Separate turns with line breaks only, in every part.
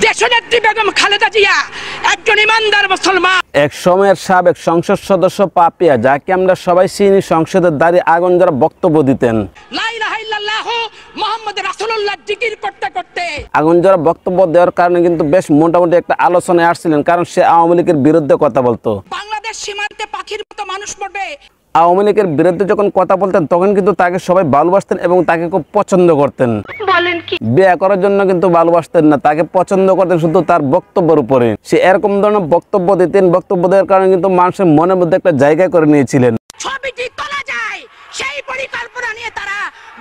দেশনেত্রী বেগম খালেদা জিয়া একজন ইমানদার মুসলমান।
এক সময়ের সাবেক সংসদ সদস্য পাপিয়া, যাকে আমরা সবাই চিনি, সংসদের দাঁড়িয়ে আগুন যারা বক্তব্য দিতেন,
লা ইলাহা ইল্লাল্লাহ মুহাম্মদ রাসূলুল্লাহ জিকির করতে করতে
আগুন যারা বক্তব্য দেওয়ার কারণে কিন্তু বেশ মোটামুটি একটা আলোচনায় আসছিলেন, কারণ সে আওয়ামী লীগের বিরুদ্ধে কথা বলতো।
বাংলাদেশ সীমান্তে পাখির মতো মানুষ মরবে।
আওয়ামী লীগের বিরুদ্ধে যখন কথা বলতেন তখন কিন্তু তাকে সবাই ভালোবাসতেন এবং তাকে খুব পছন্দ করতেন।
বলেন কি?
বিয়ে করার জন্য কিন্তু ভালোবাসতেন না, তাকে পছন্দ করতেন শুধু তার বক্তব্যের উপরে। সে এরকম ধরনের বক্তব্য দিতেন, বক্তব্য দেওয়ার কারণে কিন্তু মানুষের মনের মধ্যে একটা জায়গা করে নিয়েছিলেন।
ছবিটি তোলা যায় সেই পরিকল্পনা নিয়ে তারা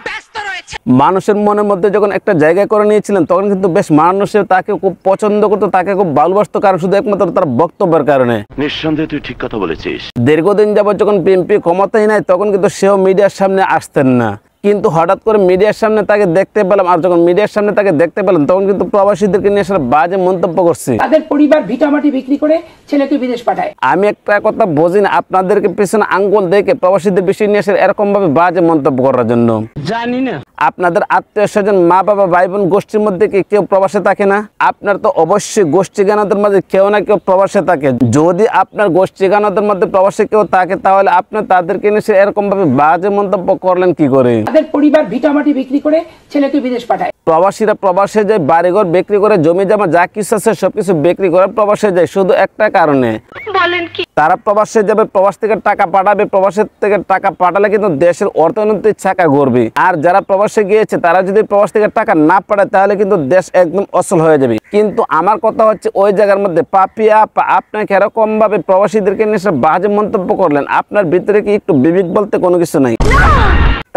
ব্যস্ত রয়েছে।
মানুষের মনের মধ্যে যখন একটা জায়গা করে নিয়েছিলেন তখন কিন্তু বেশ মানুষের তাকে খুব পছন্দ করতো, তাকে খুব ভালোবাসতো, কারণ শুধু একমাত্র তার বক্তব্যের কারণে।
নিঃসন্দেহে তুই ঠিক কথা বলেছিস।
দীর্ঘদিন যাবত যখন বিএনপি ক্ষমতায় নাই তখন কিন্তু সেও মিডিয়ার সামনে আসতেন না, কিন্তু হঠাৎ করে মিডিয়ার সামনে তাকে দেখতে পেলাম। আর যখন মিডিয়ার সামনে তাকে দেখতে পেলাম তখন কিন্তু প্রবাসীদেরকে নিয়ে আসলে বাজে মন্তব্য করছে।
তাদের পরিবার ভিটামাটি বিক্রি করে ছেলেকে বিদেশ পাঠায়।
আমি একটা কথা বুঝি না, আপনাদেরকে পেছনে আঙ্গুল দেখে প্রবাসীদের বিষয় নিয়ে এসে এরকম ভাবে বাজে মন্তব্য করার জন্য।
জানি না
আপনাদের আত্মীয় স্বজন, মা বাবা, ভাই বোন গোষ্ঠীর মধ্যে কি কেউ প্রবাসে থাকে না? আপনার তো অবশ্যই গোষ্ঠীগানদের মধ্যে কেউ না কেউ প্রবাসে থাকে। যদি আপনার গোষ্ঠীগানদের মধ্যে প্রবাসে কেউ থাকে তাহলে আপনি তাদেরকে নিয়ে এরকম ভাবে বাজে মন্তব্য করলেন কি করে?
তাদের পরিবার ভিটামাটি বিক্রি করে ছেলেকে বিদেশ পাঠায়।
প্রবাসীরা প্রবাসে যায়, বাড়িঘর বিক্রি করে, জমি জমা যা কিছু আছে সবকিছু বিক্রি করে প্রবাসে যায় শুধু একটা কারণে।
বলেন কি?
তারা প্রবাসে যাবে, প্রবাস থেকে টাকা পাঠাবে, প্রবাসের থেকে টাকা পাঠালে কিন্তু দেশের অর্থনৈতিক চাকা ঘুরবে। আর যারা প্রবাসে গিয়েছে তারা যদি প্রবাস থেকে টাকা না পাঠায় তাহলে কিন্তু দেশ একদম অচল হয়ে যাবে। কিন্তু আমার কথা হচ্ছে ওই জায়গার মধ্যে পাপিয়া, আপনাকে এরকম ভাবে প্রবাসীদেরকে নিয়ে বাজে মন্তব্য করলেন, আপনার ভিতরে কি একটু বিবেক বলতে কোনো কিছু নাই?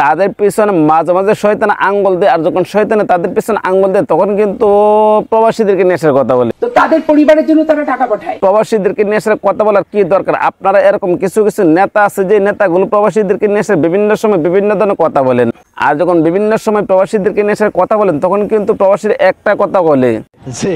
তাদের পিছনে মাঝে মাঝে শয়তানে আঙ্গুল দেয়, আর যখন শয়তানে তাদের পিছনে আঙ্গুল দেয় তখন কিন্তু প্রবাসীদেরকে নিয়ে আসার কথা বলে।
তো তাদের পরিবারের জন্য তারা টাকা পাঠায়।
প্রবাসীদেরকে নিয়ে আসার কথা বলার কি দরকার? আপনারা এরকম কিছু কিছু নেতা আছে যে নেতাগুলো প্রবাসীদেরকে নিয়ে এসে বিভিন্ন সময় বিভিন্ন ধরনের কথা বলেন, আর যখন বিভিন্ন সময় প্রবাসীদেরকে নিয়ে আসার কথা বলেন তখন কিন্তু প্রবাসীর একটা কথা বলে যে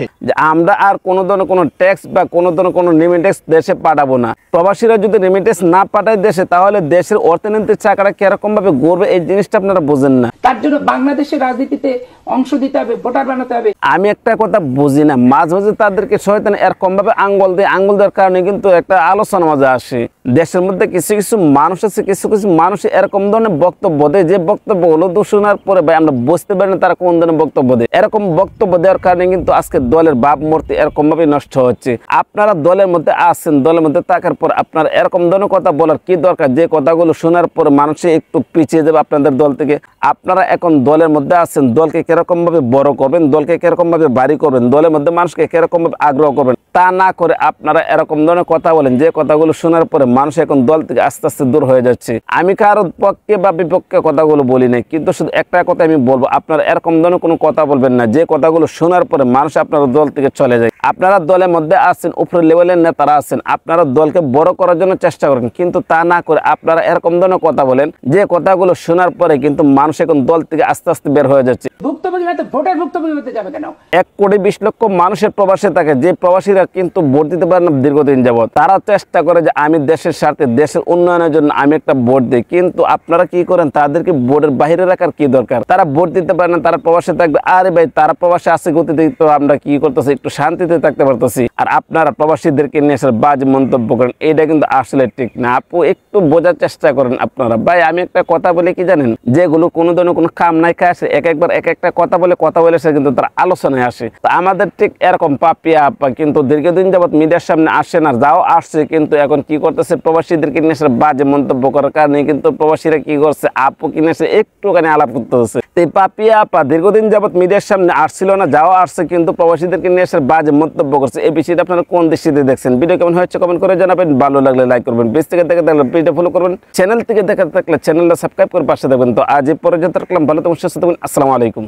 আমরা আর কোনো ধরনের কোনো ট্যাক্স বা কোনো ধরনের কোনো রেমিটেন্স দেশে পাঠাবো না। প্রবাসীরা যদি রেমিটেন্স না পাঠায় দেশে তাহলে দেশের অর্থনৈতিক চাকাটা কিরকম ভাবে ঘুরবে এই জিনিসটা আপনারা বোঝেন না।
তার জন্য বাংলাদেশের রাজনীতিতে অংশ দিতে হবে, ভোটার বানাতে হবে।
আমি একটা কথা বুঝি না, মাঝে মাঝে তাদেরকে শয়তান এরকম ভাবে আঙ্গুল দেয়, আঙ্গুল দেওয়ার কারণে কিন্তু একটা আলোচনা মাঝে আসে। দেশের মধ্যে কিছু কিছু মানুষ আছে, কিছু কিছু মানুষ এরকম ধরনের বক্তব্য দেয় যে বক্তব্য হলো শোনার পরে ভাই আমরা বুঝতে পারি না তারা কোন ধরনের বক্তব্য দেয়। এরকম বক্তব্য দেওয়ার কারণে কিন্তু আজকে দলের ভাবমূর্তি এরকম ভাবে নষ্ট হচ্ছে। আপনারা দলের মধ্যে আছেন, দলের মধ্যে থাকার পর আপনারা এরকম ধরনের কথা বলার কি দরকার? যে কথাগুলো শোনার পরে মানুষ একটু পিছিয়ে যাবে আপনাদের দল থেকে। আপনারা এখন দলের মধ্যে আছেন, দলকে কিরকম ভাবে বড় করবেন, দলকে কিরকম ভাবে বাড়ি করবেন, দলের মধ্যে মানুষকে কিরকম ভাবে আগ্রহ করবেন, তা না করে আপনারা এরকম ধরনের কথা বলেন যে কথাগুলো শোনার পরে মানুষ এখন দল থেকে আস্তে আস্তে দূর হয়ে যাচ্ছে। আমি কারো পক্ষে বা বিপক্ষে কথাগুলো বলি নাই, কিন্তু শুধু একটা কথা আমি বলবো, আপনারা এরকম ধরনের কোনো কথা বলবেন না যে কথাগুলো শোনার পরে মানুষ আপনার দল থেকে চলে যায়। আপনারা দলের মধ্যে আছেন, উপরে লেভেলের নেতারা আছেন, আপনারা দলকে বড় করার জন্য চেষ্টা করেন, কিন্তু তা না করে আপনারা এরকম ধরনের কথা বলেন যে কথাগুলো শোনার পরে কিন্তু মানুষ এখন দল থেকে আস্তে আস্তে বের হয়ে যাচ্ছে।
ভুক্তভোগী হতে ভোটের ভুক্তভোগী হতে যাবে কেন?
1,20,00,000 মানুষের প্রবাসে থাকে, যে প্রবাসীরা কিন্তু ভোট দিতে পারে না দীর্ঘদিন যাবত। তারা চেষ্টা করে যে আমি দেশের স্বার্থে, দেশের উন্নয়নের জন্য আমি একটা ভোট দিই, কিন্তু আপনারা কি করেন? তাদেরকে ভোটের বাইরে রাখার কি দরকার? তারা ভোট দিতে পারে না, তারা প্রবাসে থাকবে। আরে ভাই, তারা প্রবাসে আছে গতিতে, তো আমরা কি করতেছি? একটু শান্তিতে থাকতে পারতেছি, আর আপনারা প্রবাসীদেরকে নিয়ে এসে বাজে মন্তব্য করেন, এটা কিন্তু আসলে ঠিক না। আপু একটু বোঝার চেষ্টা করেন আপনারা। ভাই আমি একটা কথা বলে কি জানেন, যেগুলো কোনো ধরনের কোনো কাম নাই খায় আসে এক একবার এক একটা কথা বলে সে কিন্তু তার আলোচনায় আসে। তো আমাদের ঠিক এরকম পাপিয়া আপা কিন্তু দীর্ঘদিন যাবত মিডিয়ার সামনে আসে না, যাও আসছে কিন্তু এখন কি করতেছে? প্রবাসীদেরকে নিয়ে এসে বাজে মন্তব্য করার কারণে কিন্তু প্রবাসীরা কি করছে? আপু কিনে এসে একটুখানি আলাপ করতেছে। এই পাপিয়া আপা দীর্ঘদিন যাবত মিডিয়ার সামনে আসছিল না, যাও আসছে কিন্তু প্রবাসীদেরকে নিয়ে এসে বাজে মন্তব্য করছে। এই বিষয়টা আপনারা কোন দৃষ্টিতে দেখছেন? ভিডিও কেমন হয়েছে কমেন্ট করে জানাবেন, ভালো লাগলে লাইক করবেন, পেজ থেকে দেখে থাকলে পেজটা ফলো করবেন, চ্যানেল থেকে দেখে থাকলে চ্যানেলটা সাবস্ক্রাইব করে পাশে থাকবেন। তো আজ এই পর্যন্ত রাখলাম, ভালো থাকুন, সুস্থ থাকুন, আসসালামু আলাইকুম।